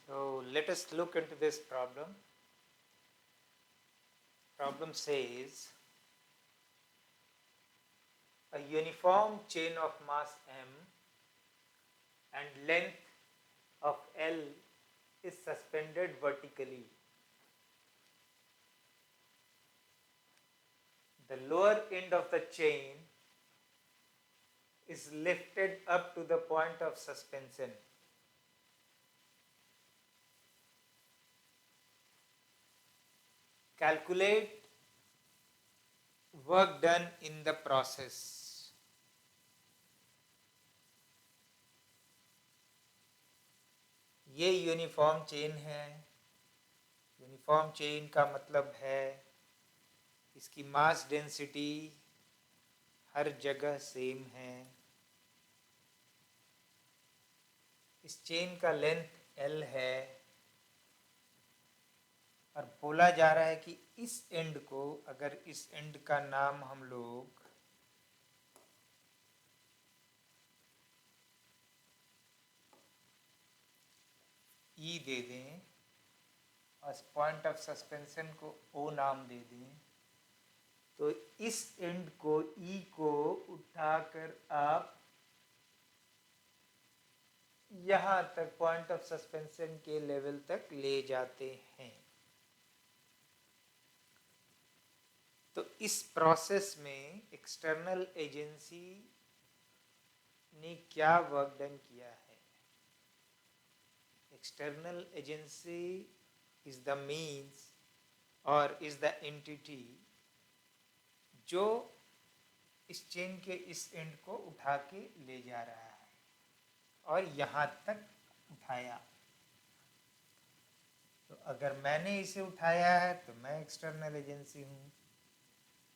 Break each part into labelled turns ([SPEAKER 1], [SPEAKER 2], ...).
[SPEAKER 1] So let us look into this problem. Problem says a uniform chain of mass m and length of L is suspended vertically. The lower end of the chain is lifted up to the point of suspension. Calculate work done in the process. ये uniform chain है. Uniform chain का मतलब है इसकी mass density हर जगह same है. इस chain का लेंथ L है और बोला जा रहा है कि इस एंड को, अगर इस एंड का नाम हम लोग E दे दें और पॉइंट ऑफ सस्पेंशन को O नाम दे दें, तो इस एंड को E को उठाकर आप यहाँ तक पॉइंट ऑफ सस्पेंशन के लेवल तक ले जाते हैं. तो इस प्रोसेस में एक्सटर्नल एजेंसी ने क्या वर्क डन किया है? External agency is the means और इज द एंटिटी जो इस चेन के इस एंड को उठा के ले जा रहा है और यहाँ तक उठाया. तो अगर मैंने इसे उठाया है तो मैं एक्सटर्नल एजेंसी हूँ,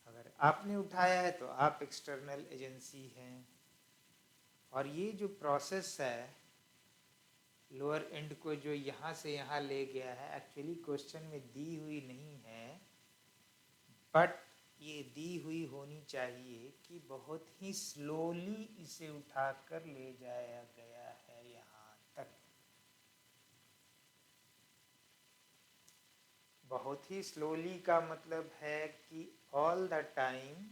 [SPEAKER 1] अगर आपने उठाया है तो आप एक्सटर्नल एजेंसी हैं. और ये जो प्रोसेस है लोअर एंड को जो यहाँ से यहाँ ले गया है, एक्चुअली क्वेश्चन में दी हुई नहीं है, बट ये दी हुई होनी चाहिए कि बहुत ही स्लोली इसे उठाकर ले जाया गया है यहाँ तक. बहुत ही स्लोली का मतलब है कि all the time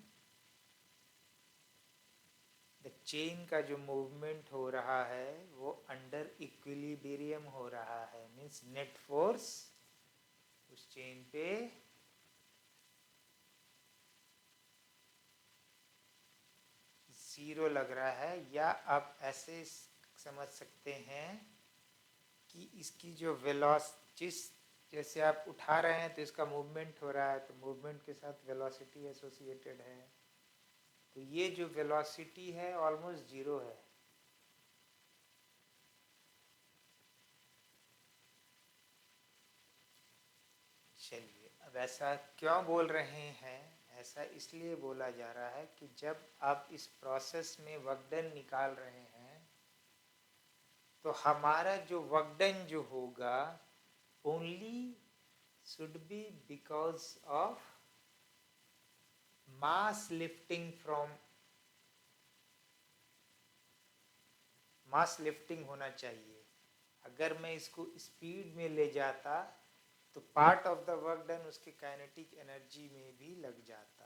[SPEAKER 1] the chain का जो मूवमेंट हो रहा है वो अंडर इक्विलिब्रियम हो रहा है. मीन्स नेट फोर्स उस चेन पे जीरो लग रहा है. या आप ऐसे समझ सकते हैं कि इसकी जो वेलोसिटी, जैसे आप उठा रहे हैं तो इसका मूवमेंट हो रहा है, तो मूवमेंट के साथ वेलोसिटी एसोसिएटेड है. तो ये जो वेलोसिटी है ऑलमोस्ट जीरो है. चलिए, अब ऐसा क्यों बोल रहे हैं? ऐसा इसलिए बोला जा रहा है कि जब आप इस प्रोसेस में वर्क डन निकाल रहे हैं तो हमारा जो वर्क डन जो होगा only should be because of mass lifting होना चाहिए. अगर मैं इसको स्पीड में ले जाता तो part of the work done उसके काइनेटिक एनर्जी में भी लग जाता,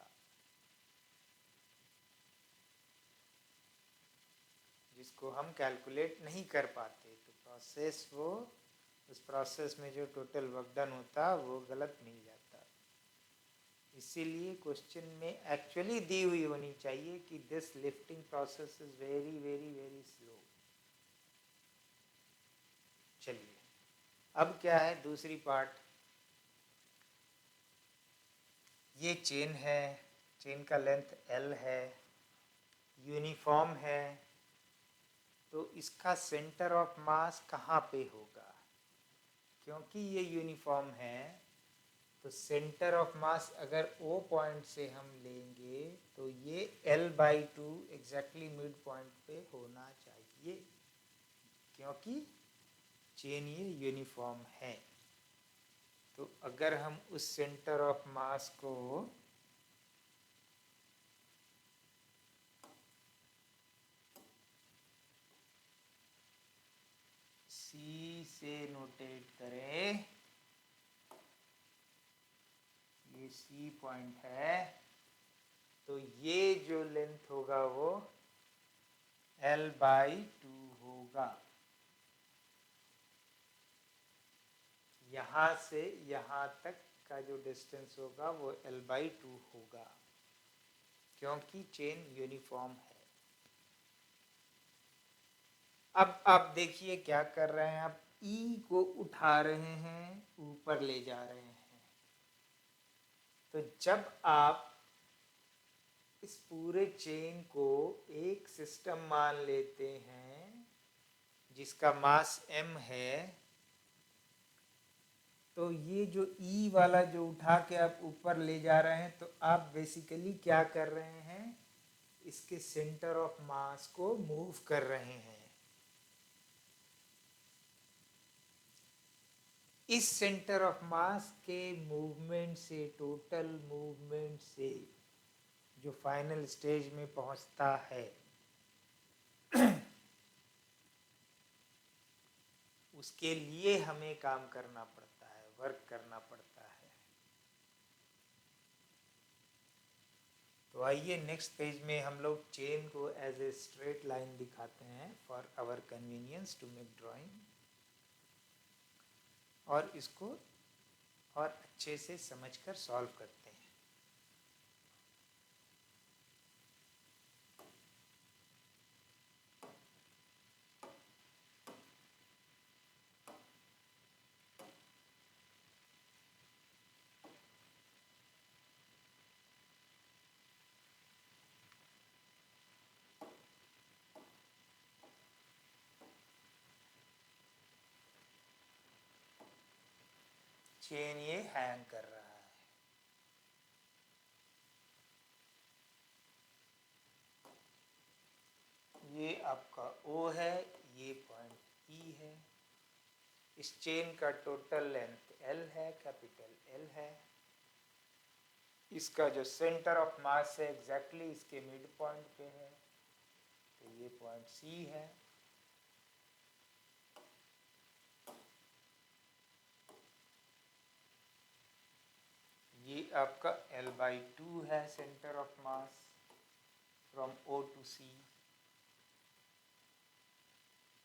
[SPEAKER 1] जिसको हम कैलकुलेट नहीं कर पाते. तो प्रोसेस वो उस प्रोसेस में जो टोटल वर्क डन होता वो गलत मिल जाता. इसीलिए क्वेश्चन में एक्चुअली दी हुई होनी चाहिए कि this lifting process is very very very slow. चलिए, अब क्या है दूसरी पार्ट. ये चेन है, चेन का लेंथ L है, यूनिफॉर्म है, तो इसका सेंटर ऑफ मास कहाँ पे होगा? क्योंकि ये यूनिफॉर्म है तो सेंटर ऑफ मास अगर O पॉइंट से हम लेंगे तो ये L/2 एग्जैक्टली मिड पॉइंट पे होना चाहिए, क्योंकि चेन ये यूनिफॉर्म है. तो अगर हम उस सेंटर ऑफ मास को C से नोटेट करें, ये C पॉइंट है, तो ये जो लेंथ होगा वो L/2 होगा। यहाँ से यहाँ तक का जो डिस्टेंस होगा वो L/2 होगा, क्योंकि चेन यूनिफॉर्म है। अब आप देखिए क्या कर रहे हैं, आप E को उठा रहे हैं, ऊपर ले जा रहे हैं। तो जब आप इस पूरे चेन को एक सिस्टम मान लेते हैं जिसका मास m है, तो ये जो E वाला जो उठा के आप ऊपर ले जा रहे हैं, तो आप बेसिकली क्या कर रहे हैं, इसके सेंटर ऑफ मास को मूव कर रहे हैं। इस सेंटर ऑफ मास के मूवमेंट से, टोटल मूवमेंट से जो फाइनल स्टेज में पहुंचता है, उसके लिए हमें काम करना पड़ता है, वर्क करना पड़ता है। तो आइए नेक्स्ट पेज में हम लोग चेन को एज ए स्ट्रेट लाइन दिखाते हैं for our convenience to make drawing, और इसको और अच्छे से समझकर सॉल्व करते हैं। चेन ये हैंग कर रहा है, ये आपका O है, ये पॉइंट E है। इस चेन का टोटल लेंथ L है, कैपिटल L है। इसका जो सेंटर ऑफ मास है एग्जैक्टली इसके मिड पॉइंट पे है, तो ये पॉइंट C है। ये आपका L/2 है centre of mass from O to C।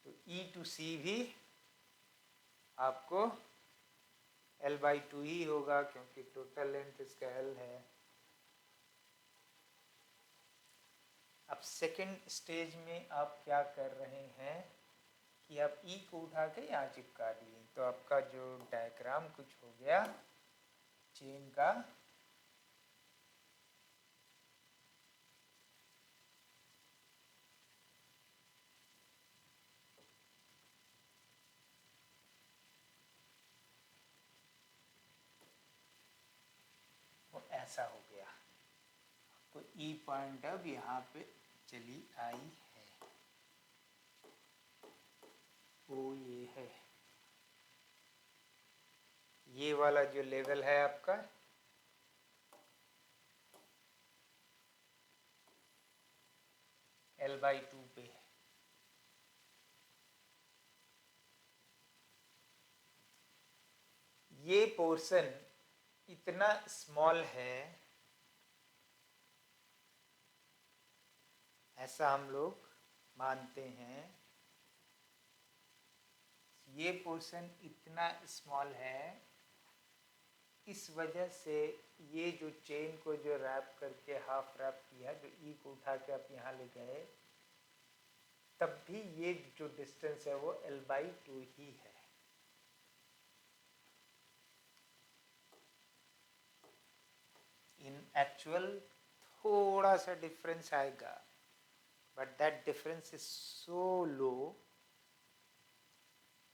[SPEAKER 1] तो E टू C भी आपको L/2 ही होगा, क्योंकि टोटल लेंथ इसका L है। अब सेकेंड स्टेज में आप क्या कर रहे हैं कि आप E को उठा के यहाँ चिपका दिए, तो आपका जो डायग्राम कुछ हो गया चेन का, वो ऐसा हो गया। तो E पॉइंट अब यहाँ पे चली आई है, वो ये है, ये वाला जो लेवल है आपका L/2 पे है। ये पोर्शन इतना स्मॉल है, ऐसा हम लोग मानते हैं। ये पोर्शन इतना स्मॉल है, इस वजह से ये जो चेन को जो रैप करके हाफ रैप किया, जो E को उठा के आप यहाँ ले गए, तब भी ये जो डिस्टेंस है वो L/2 ही है। इन एक्चुअल थोड़ा सा डिफरेंस आएगा, but that difference is so low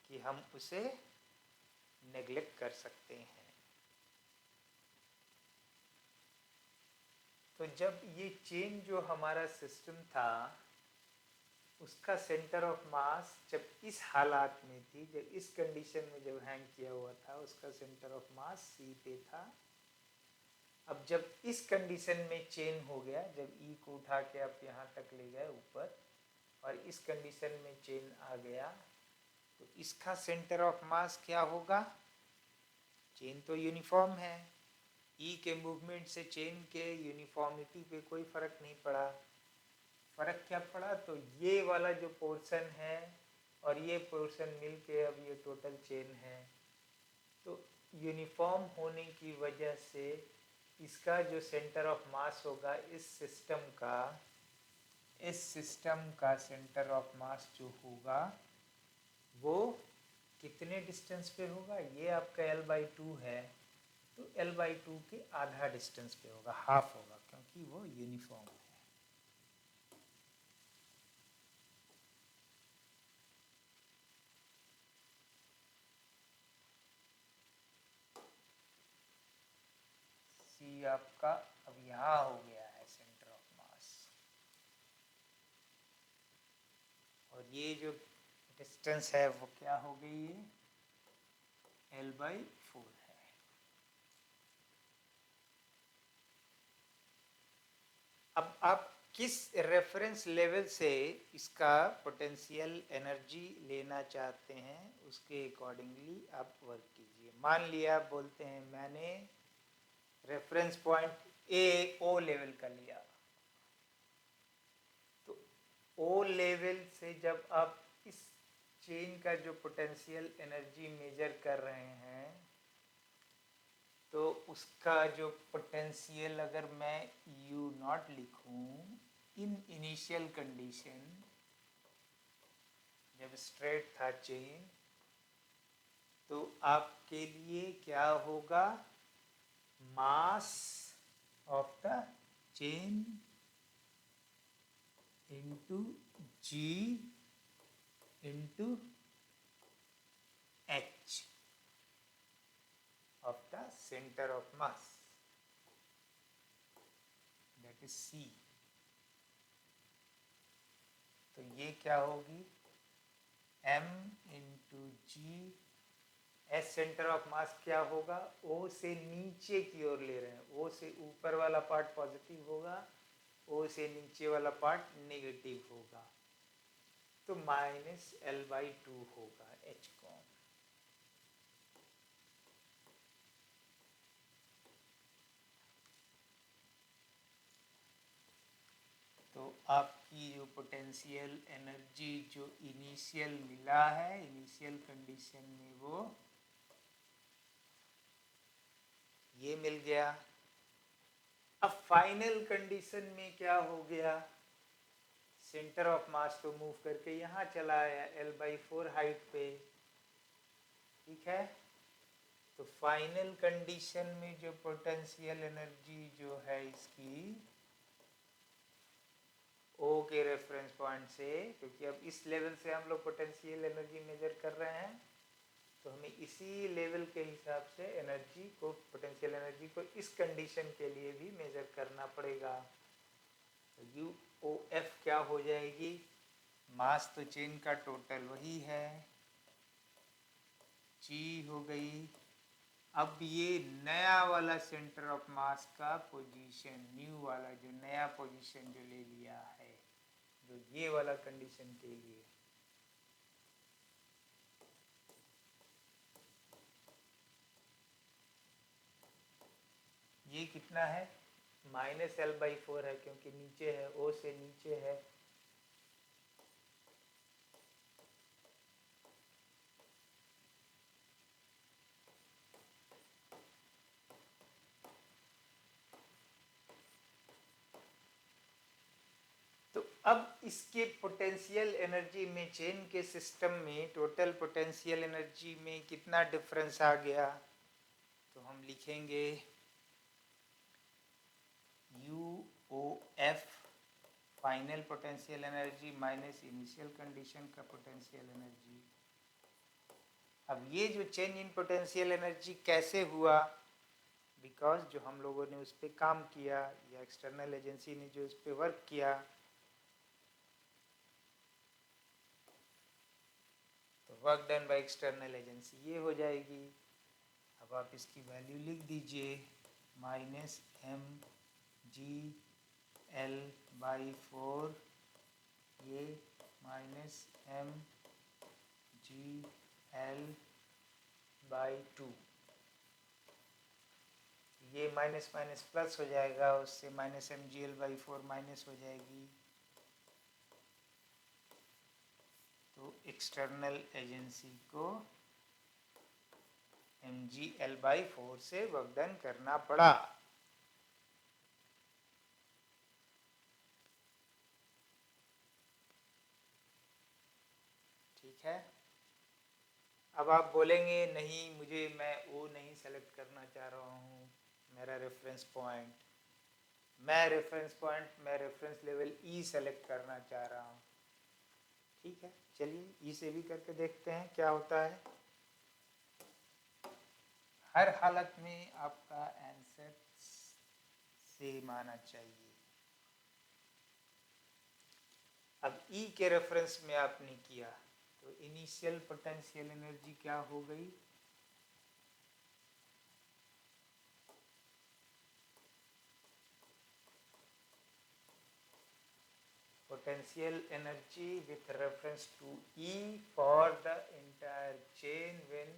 [SPEAKER 1] कि हम उसे नेग्लेक्ट कर सकते हैं। तो जब ये चेन जो हमारा सिस्टम था, उसका सेंटर ऑफ मास जब इस हालात में थी, जब इस कंडीशन में जब हैंग किया हुआ था, उसका सेंटर ऑफ मास C पे था। अब जब इस कंडीशन में चेन हो गया, जब E को उठा के आप यहाँ तक ले गए ऊपर, और इस कंडीशन में चेन आ गया, तो इसका सेंटर ऑफ मास क्या होगा? चेन तो यूनिफॉर्म है, ई के मूवमेंट से चेन के यूनिफॉर्मिटी पे कोई फर्क नहीं पड़ा। फर्क क्या पड़ा? तो ये वाला जो पोर्शन है और ये पोर्शन मिलके अब ये टोटल चेन है। तो यूनिफॉर्म होने की वजह से इसका जो सेंटर ऑफ मास होगा इस सिस्टम का सेंटर ऑफ मास जो होगा वो कितने डिस्टेंस पे होगा? ये आपका L/2 है, तो L/2 के आधा डिस्टेंस पे होगा, हाफ होगा, क्योंकि वो यूनिफॉर्म है। सी आपका अब यहाँ हो गया है सेंटर ऑफ मास, और ये जो डिस्टेंस है वो क्या हो गई है? L/4 है। अब आप किस रेफरेंस लेवल से इसका पोटेंशियल एनर्जी लेना चाहते हैं उसके अकॉर्डिंगली आप वर्क कीजिए। मान लिया बोलते हैं मैंने रेफरेंस पॉइंट ओ लेवल का लिया, तो ओ लेवल से जब आप इस चेन का जो पोटेंशियल एनर्जी मेजर कर रहे हैं तो उसका जो पोटेंशियल अगर मैं U0 लिखूं इन इनिशियल कंडीशन, जब स्ट्रेट था चेन, तो आपके लिए क्या होगा? Mass of the chain into G into H of the center of mass, that is C। तो ये क्या होगी? M into G। S centre of मास क्या होगा? O से नीचे की ओर ले रहे हैं, O से ऊपर वाला पार्ट पॉजिटिव होगा, O से नीचे वाला पार्ट नेगेटिव होगा, तो -L/2 होगा H को। तो आपकी जो पोटेंशियल एनर्जी जो इनिशियल मिला है, इनिशियल कंडीशन में वो ये मिल गया। अब फाइनल कंडीशन में क्या हो गया? सेंटर ऑफ मास तो मूव करके यहाँ चला आया L/4 हाइट पे, ठीक है। तो फाइनल कंडीशन में जो पोटेंशियल एनर्जी जो है इसकी O के रेफरेंस पॉइंट से, क्योंकि अब इस लेवल से हम लोग पोटेंशियल एनर्जी मेजर कर रहे हैं, तो हमें इसी लेवल के हिसाब से एनर्जी को, पोटेंशियल एनर्जी को इस कंडीशन के लिए भी मेजर करना पड़ेगा। तो UOF क्या हो जाएगी? मास तो चेन का टोटल वही है, G हो गई। अब ये नया वाला सेंटर ऑफ मास का पोजीशन, न्यू वाला जो नया पोजीशन जो ले लिया है, जो ये वाला कंडीशन के लिए, ये कितना है? -L/4 है, क्योंकि नीचे है, O से नीचे है। तो अब इसके पोटेंशियल एनर्जी में, चेन के सिस्टम में टोटल पोटेंशियल एनर्जी में कितना डिफरेंस आ गया? तो हम लिखेंगे UOF final potential energy minus initial condition का पोटेंशियल एनर्जी। अब ये जो चेंज इन पोटेंशियल एनर्जी कैसे हुआ? बिकॉज जो हम लोगों ने उस पर काम किया, या एक्सटर्नल एजेंसी ने जो उस पर वर्क किया, तो work done by external agency ये हो जाएगी। अब आप इसकी वैल्यू लिख दीजिए, -mgL/4, ये -mgL/4 L/2, ये माइनस माइनस प्लस हो जाएगा, उससे माइनस mgl/4 माइनस हो जाएगी, तो एक्सटर्नल एजेंसी को mgl/4 से वर्क डन करना पड़ा। ठीक है। अब आप बोलेंगे नहीं, मैं ओ नहीं सेलेक्ट करना चाह रहा हूँ, मेरा रेफरेंस पॉइंट, मैं रेफरेंस लेवल ई सेलेक्ट करना चाह रहा हूँ। ठीक है, चलिए ई से भी करके देखते हैं क्या होता है। हर हालत में आपका आंसर सेम आना चाहिए। अब ई के रेफरेंस में आपने किया तो इनिशियल पोटेंशियल एनर्जी क्या हो गई, potential energy with reference to E for the entire chain when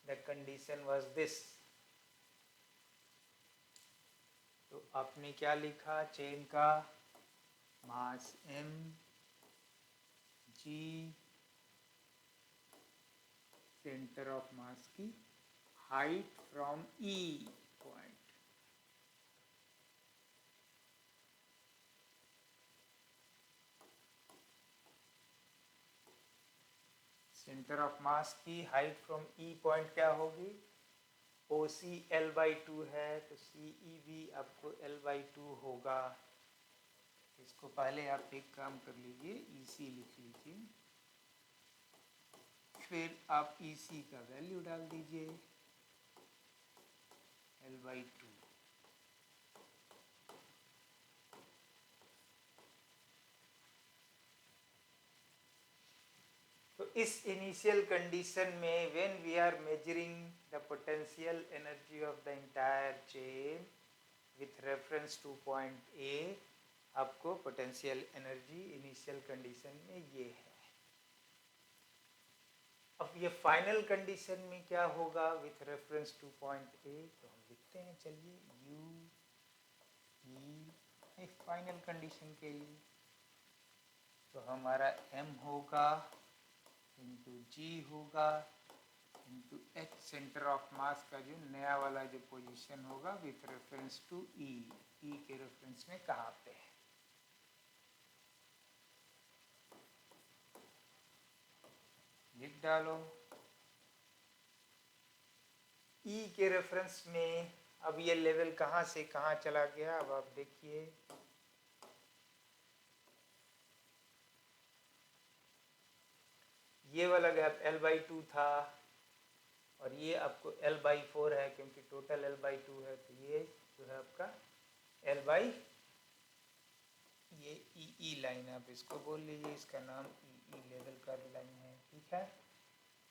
[SPEAKER 1] the condition was this। तो आपने क्या लिखा, चेन का mass m g, centre of mass की height from E point, centre of mass की हाइट फ्रॉम E पॉइंट क्या होगी, OC L/2 है तो CE भी आपको L/2 होगा। इसको पहले आप एक काम कर लीजिए, EC लिख लीजिए, फिर आप EC का वैल्यू डाल दीजिए L/2। तो इस इनिशियल कंडीशन में when we are measuring the potential energy of the entire chain with reference to point A, आपको पोटेंशियल एनर्जी इनिशियल कंडीशन में ये है। अब ये फाइनल कंडीशन में क्या होगा विथ रेफरेंस टू पॉइंट ए, तो हम लिखते हैं, चलिए यू ई फाइनल कंडीशन के लिए, तो हमारा m होगा इंटू जी होगा इंटू एच, सेंटर ऑफ मास का जो नया वाला जो पोजीशन होगा विथ रेफरेंस टू ई, ई के रेफरेंस में कहाँ पे है, लिख डालो। ई के रेफरेंस में अब ये लेवल कहाँ से कहाँ चला गया, अब आप देखिए, ये वाला गैप L/2 था और ये आपको L/4 है, क्योंकि टोटल L/2 है, तो ये जो है आपका L/, ये ई लाइन आप इसको बोल लीजिए, इसका नाम ई लेवल का लाइन है। ठीक है,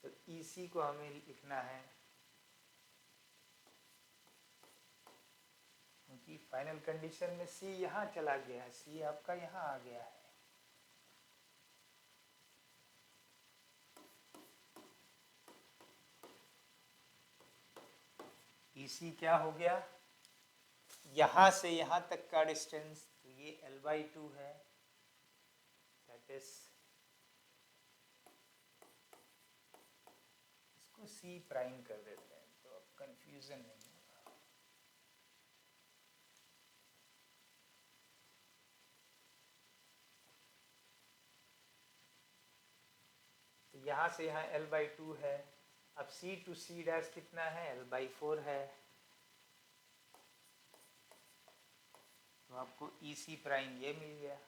[SPEAKER 1] तो EC को हमें लिखना है, क्योंकि फाइनल कंडीशन में C यहाँ चला गया है, C आपका यहाँ आ गया है। EC क्या हो गया, यहाँ से यहाँ तक का डिस्टेंस, तो ये L/2 है, दैट इज, इसको C प्राइम कर देते हैं तो अब कंफ्यूजन नहीं होगा। तो यहाँ से यहाँ L/2 है, अब C टू C डैश कितना है, L/4 है, तो आपको EC प्राइम ये मिल गया।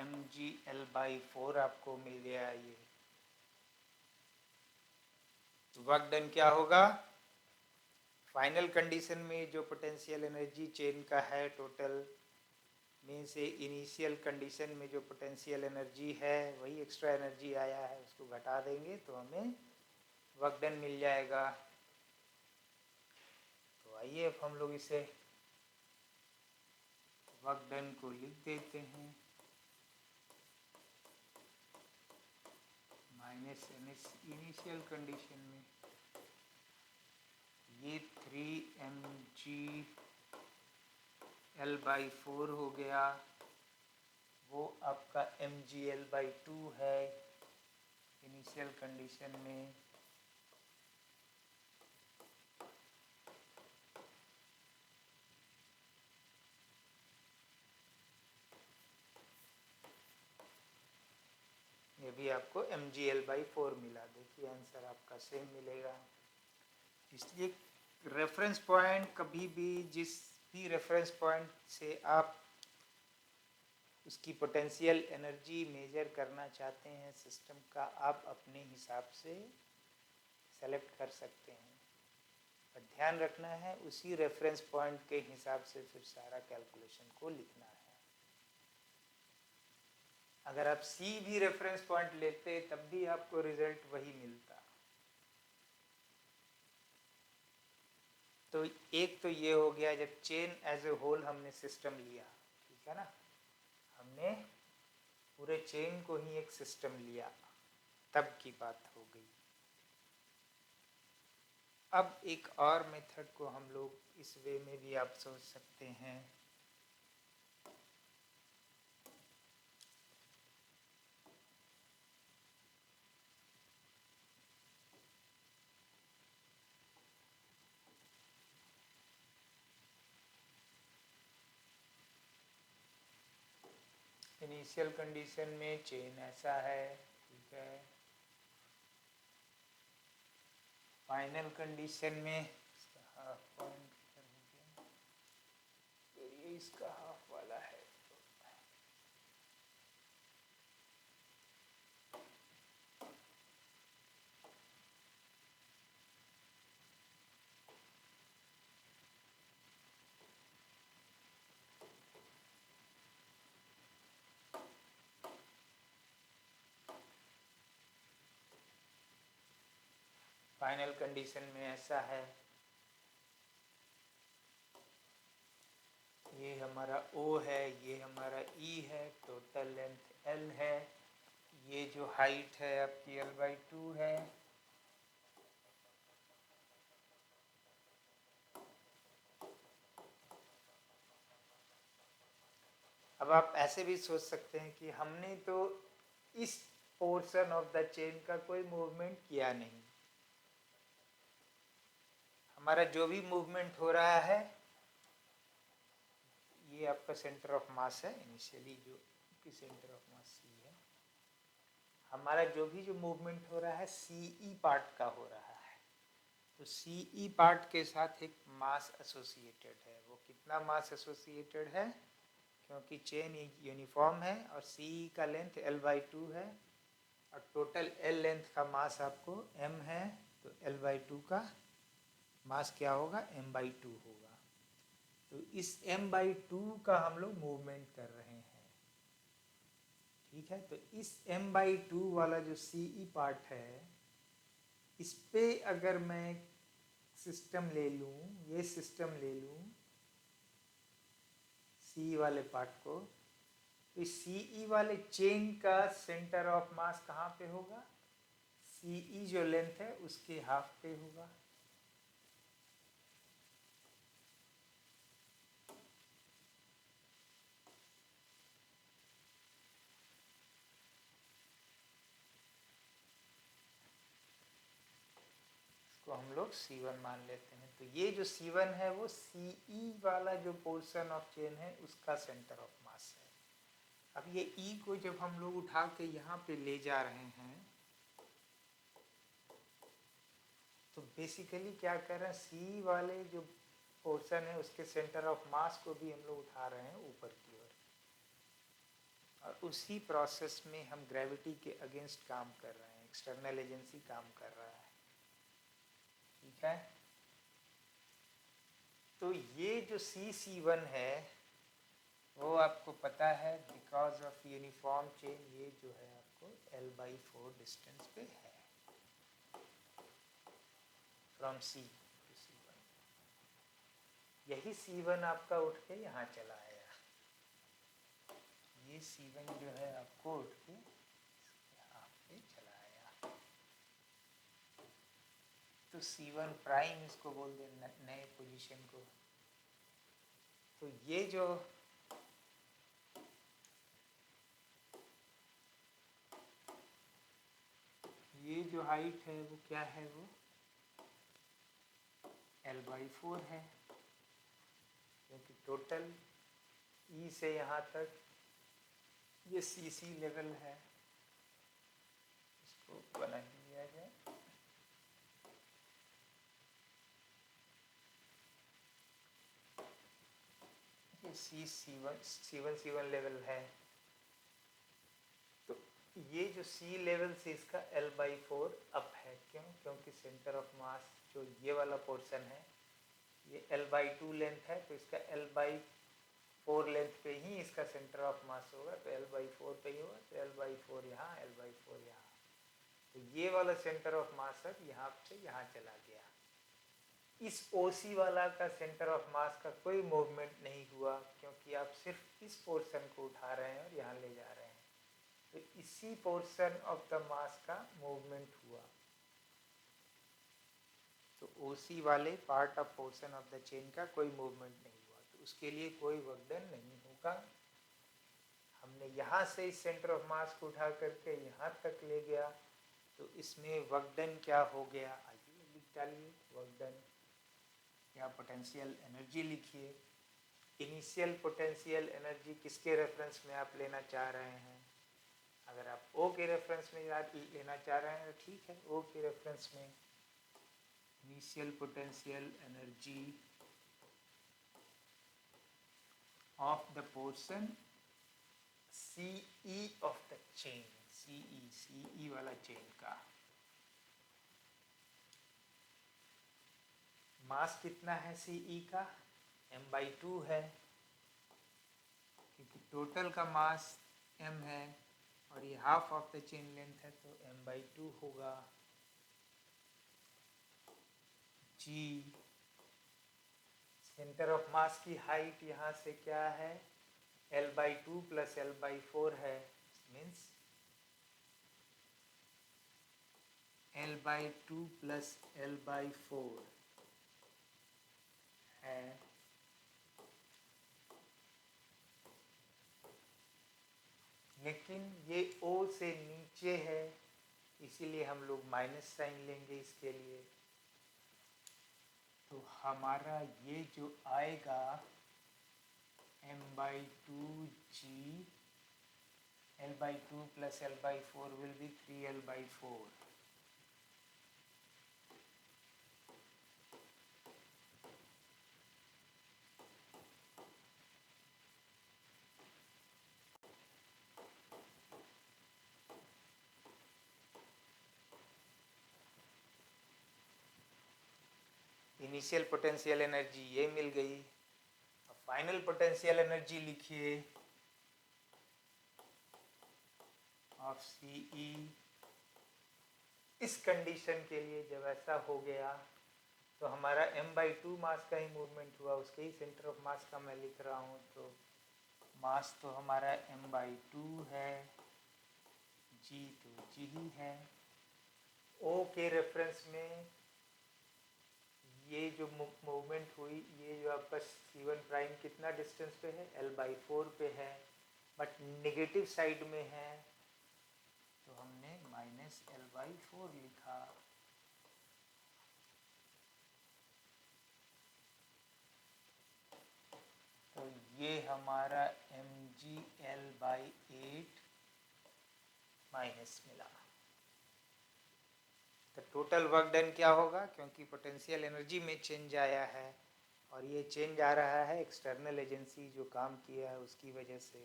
[SPEAKER 1] mgl/4 आपको मिल गया ये। तो वर्क डन क्या होगा, फाइनल कंडीशन में जो पोटेंशियल एनर्जी चेन का है टोटल में से इनिशियल कंडीशन में जो पोटेंशियल एनर्जी है वही एक्स्ट्रा एनर्जी आया है, उसको घटा देंगे तो हमें वर्क डन मिल जाएगा। तो आइए अब हम लोग इसे वर्क डन को लिख देते हैं, माइनस इनिशियल कंडीशन में ये 3mg/L/4 हो गया, वो आपका mg/L/2 है इनिशियल कंडीशन में। ये भी आपको mg/L/4 मिला। देखिए आंसर आपका सेम मिलेगा। इसलिए रेफरेंस पॉइंट कभी भी, जिस भी रेफरेंस पॉइंट से आप उसकी पोटेंशियल एनर्जी मेजर करना चाहते हैं सिस्टम का, आप अपने हिसाब से सेलेक्ट कर सकते हैं। पर ध्यान रखना है उसी रेफरेंस पॉइंट के हिसाब से फिर सारा कैलकुलेशन को लिखना है। अगर आप सी भी रेफरेंस पॉइंट लेते तब भी आपको रिजल्ट वही मिलता। तो एक तो ये हो गया जब चेन एज ए होल हमने सिस्टम लिया, ठीक है ना, हमने पूरे चेन को ही एक सिस्टम लिया, तब की बात हो गई। अब एक और मेथड को हम लोग इस वे में भी आप सोच सकते हैं। इनिशियल कंडीशन में चेन ऐसा है, ठीक है। फाइनल कंडीशन में इसका हाफ पॉइंट हो गया, फिर ये इसका हाफ वाला है। फाइनल कंडीशन में ऐसा है, ये हमारा O है, ये हमारा E है, टोटल लेंथ L है, ये जो हाइट है आपकी L/2 है। अब आप ऐसे भी सोच सकते हैं कि हमने तो इस पोर्शन ऑफ द चेन का कोई मूवमेंट किया नहीं, हमारा जो भी मूवमेंट हो रहा है, ये आपका सेंटर ऑफ मास है इनिशियली, जो कि सेंटर ऑफ मास C है। हमारा जो मूवमेंट हो रहा है CE पार्ट का हो रहा है, तो CE पार्ट के साथ एक मास एसोसिएटेड है। वो कितना मास एसोसिएटेड है, क्योंकि चेन यूनिफॉर्म है और CE का लेंथ L/2 है और टोटल L लेंथ का मास आपको M है, तो L/2 का मास क्या होगा, M/2 होगा। तो इस M/2 का हम लोग मूवमेंट कर रहे हैं, ठीक है। तो इस M/2 वाला जो CE पार्ट है, इस पे अगर मैं सिस्टम ले लूँ, ये सिस्टम ले लूँ C वाले पार्ट को, तो इस CE वाले चेन का सेंटर ऑफ मास कहाँ पे होगा, CE जो लेंथ है उसके हाफ पे होगा। इसको हम लोग C1 मान लेते हैं। तो ये जो C1 है वो CE वाला जो पोर्शन ऑफ चेन है उसका सेंटर ऑफ मास है। अब ये E को जब हम लोग उठा के यहाँ पे ले जा रहे हैं, तो बेसिकली क्या कर रहे हैं, C वाले जो पोर्शन है उसके सेंटर ऑफ मास को भी हम लोग उठा रहे हैं ऊपर की ओर, और उसी प्रोसेस में हम ग्रेविटी के अगेंस्ट काम कर रहे हैं, एक्सटर्नल एजेंसी काम कर रहा है, ठीक है। तो ये जो C1 है वो आपको पता है बिकॉज ऑफ यूनिफॉर्म चेन, ये जो है आपको L/4 डिस्टेंस पे है फ्रॉम C टू C1। यही C1 आपका उठ के यहाँ चला आया, ये C1 जो है आपको उठ के यहाँ पे चला आया, तो C1 प्राइम इसको बोल दे नए पोजीशन को। तो ये जो हाइट है वो क्या है, वो L/4 है, क्योंकि टोटल E से यहाँ तक ये CC लेवल है। इसको बना लिया जाए। ये C1 लेवल है। तो ये जो C लेवल से इसका L/4 अप है। क्यों? क्योंकि सेंटर ऑफ मास जो ये वाला पोर्शन है ये L/2 लेंथ है, तो इसका L/4 लेंथ पे ही इसका सेंटर ऑफ मास होगा, तो L/4 पे ही होगा, तो L/4 यहाँ, L/4 यहाँ। तो ये वाला सेंटर ऑफ मास अब यहाँ से यहाँ चला गया। इस OC वाला का सेंटर ऑफ मास का कोई मूवमेंट नहीं हुआ, क्योंकि आप सिर्फ इस पोर्शन को उठा रहे हैं और यहाँ ले जा रहे हैं। तो इसी पोर्शन ऑफ द मास का मूवमेंट हुआ। तो OC वाले part of portion of the chain का कोई मूवमेंट नहीं हुआ, तो उसके लिए कोई वर्क डन नहीं होगा। हमने यहाँ से इस सेंटर ऑफ मास को उठा करके यहाँ तक ले गया, तो इसमें वर्क डन क्या हो गया, आइए लिख डालिए वर्क डन या पोटेंशियल एनर्जी लिखिए। इनिशियल पोटेंशियल एनर्जी किसके रेफरेंस में आप लेना चाह रहे हैं? अगर आप O के रेफरेंस में लेना चाह रहे हैं तो ठीक है, O के रेफरेंस में initial potential energy of the portion CE of the chain, CE वाला चेन का मास कितना है CE का? m/2 है, क्योंकि टोटल का मास m है और ये half of the chain length है, तो m/2 होगा। G सेंटर ऑफ मास की हाइट यहाँ से क्या है? L/2 प्लस L/4 है, मीन्स L/2 प्लस L/4 है। लेकिन ये O से नीचे है, इसीलिए हम लोग माइनस साइन लेंगे इसके लिए। तो हमारा ये जो आएगा m/2G L/2 plus L/4 will be 3L/4। Initial potential energy ये मिल गई। अब फाइनल पोटेंशियल एनर्जी लिखिए ऑफ CE। इस कंडीशन के लिए जब ऐसा हो गया तो हमारा m/2 मास का ही मूवमेंट हुआ, उसके ही सेंटर ऑफ मास का मैं लिख रहा हूँ। तो मास तो हमारा m/2 है, G तो G ही है। O के रेफरेंस में ये जो मूवमेंट हुई, ये जो आपका C1 प्राइम कितना डिस्टेंस पे है? L/4 पे है, बट नेगेटिव साइड में है, तो हमने माइनस L/4 लिखा। तो ये हमारा mg L/8 माइनस मिला। तो टोटल वर्क डन क्या होगा? क्योंकि पोटेंशियल एनर्जी में चेंज आया है और ये चेंज आ रहा है एक्सटर्नल एजेंसी जो काम किया है उसकी वजह से,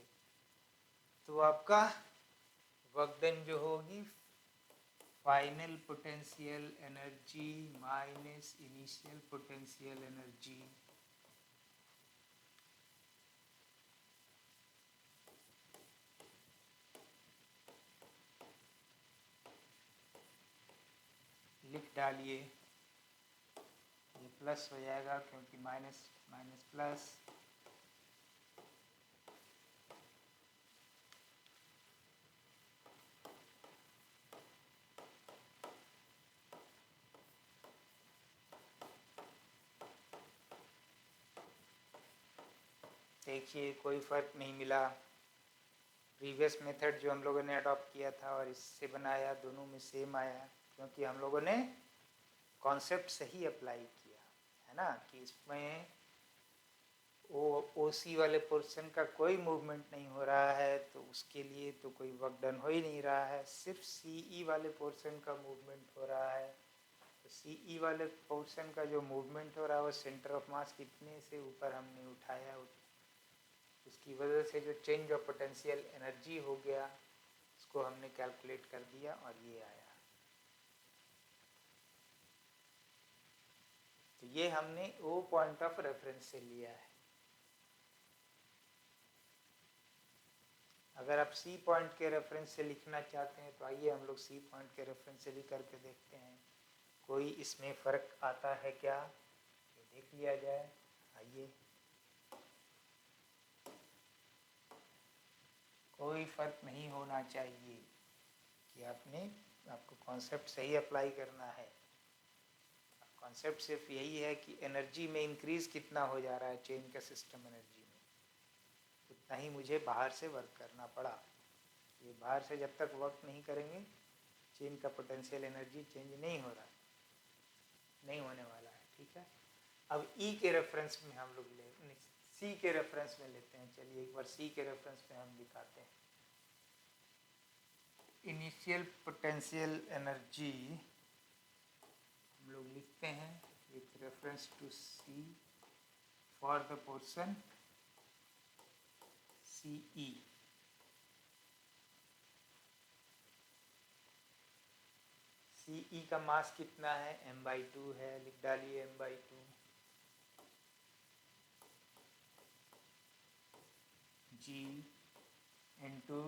[SPEAKER 1] तो आपका वर्क डन जो होगी final potential energy minus initial potential energy लिख डालिए। ये प्लस हो जाएगा क्योंकि माइनस माइनस प्लस, देखिए कोई फ़र्क नहीं मिला। प्रीवियस मेथड जो हम लोगों ने अडॉप्ट किया था और इससे बनाया, दोनों में सेम आया, क्योंकि हम लोगों ने कॉन्सेप्ट सही अप्लाई किया है ना, कि इसमें ओ सी वाले पोर्शन का कोई मूवमेंट नहीं हो रहा है, तो उसके लिए तो कोई वर्क डन हो ही नहीं रहा है, सिर्फ सी ई वाले पोर्शन का मूवमेंट हो रहा है। तो सी ई वाले पोर्शन का जो मूवमेंट हो रहा है वो सेंटर ऑफ मास कितने से ऊपर हमने उठाया, उसकी वजह से जो चेंज ऑफ पोटेंशियल एनर्जी हो गया, उसको हमने कैलकुलेट कर दिया और ये आया। तो ये हमने वो पॉइंट ऑफ रेफरेंस से लिया है। अगर आप सी पॉइंट के रेफरेंस से लिखना चाहते हैं तो आइए हम लोग सी पॉइंट के रेफरेंस से भी करके देखते हैं, कोई इसमें फ़र्क आता है क्या, ये देख लिया जाए। आइए, कोई फ़र्क नहीं होना चाहिए कि आपको कॉन्सेप्ट सही अप्लाई करना है। कॉन्सेप्ट सिर्फ यही है कि एनर्जी में इंक्रीज़ कितना हो जा रहा है चेन का सिस्टम एनर्जी में, उतना ही मुझे बाहर से वर्क करना पड़ा। ये बाहर से जब तक वर्क नहीं करेंगे चेन का पोटेंशियल एनर्जी चेंज नहीं हो रहा, नहीं होने वाला है। ठीक है, अब ई के रेफरेंस में हम लोग सी के रेफरेंस में लेते हैं। चलिए एक बार सी के रेफरेंस में हम दिखाते हैं। इनिशियल पोटेंशियल एनर्जी हम लोग लिखते हैं with reference to C for the portion C E. C E का मास कितना है, m/2 है, लिख डालिए m/2 g इंटू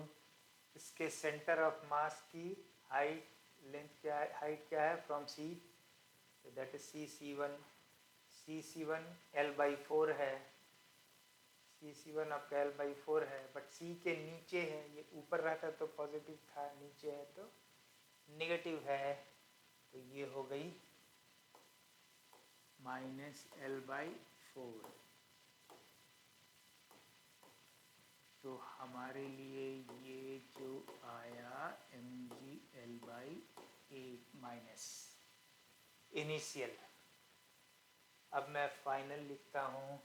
[SPEAKER 1] इसके सेंटर ऑफ मास की हाइट, लेंथ क्या है, हाइट क्या है फ्रॉम सी, तो that is C C one l/4 है, सी आपका l/4 है, बट सी के नीचे है, ये ऊपर रहता तो पॉजिटिव था, नीचे है तो नेगेटिव है, तो ये हो गई -l/4। तो हमारे लिए ये जो आया mg/8 माइनस इनिशियल। अब मैं फाइनल लिखता हूँ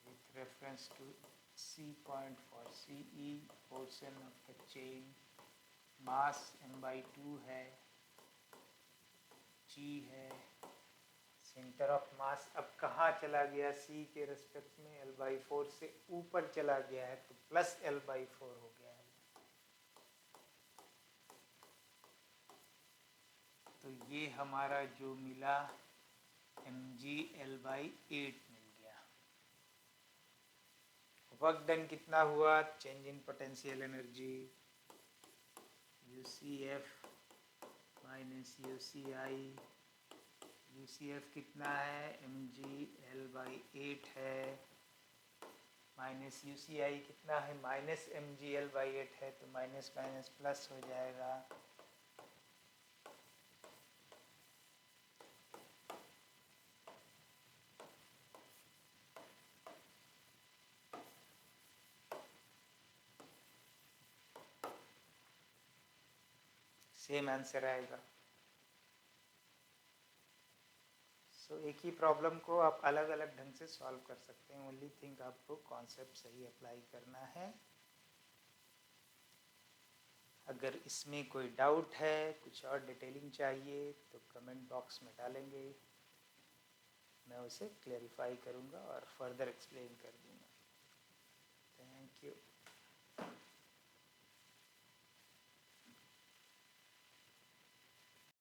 [SPEAKER 1] with reference to C point for C E portion of the chain, mass m/2 है, g है, सेंटर ऑफ मास अब कहाँ चला गया, सी के रेस्पेक्ट में l/4 से ऊपर चला गया है, तो प्लस l/4 हो गया है। तो ये हमारा जो मिला mg/8 मिल गया। वर्क डन कितना हुआ, change in potential energy UCF minus UCI, UCF कितना है mg/8 है, माइनस UCI कितना है माइनस mg/8 है, तो माइनस माइनस प्लस हो जाएगा। सेम आंसर आएगा। सो एक ही प्रॉब्लम को आप अलग अलग ढंग से सॉल्व कर सकते हैं, ओनली थिंग आपको कॉन्सेप्ट सही अप्लाई करना है। अगर इसमें कोई डाउट है, कुछ और डिटेलिंग चाहिए तो कमेंट बॉक्स में डालेंगे, मैं उसे क्लैरिफाई करूँगा और फर्दर एक्सप्लेन कर दूँगा। Thank you.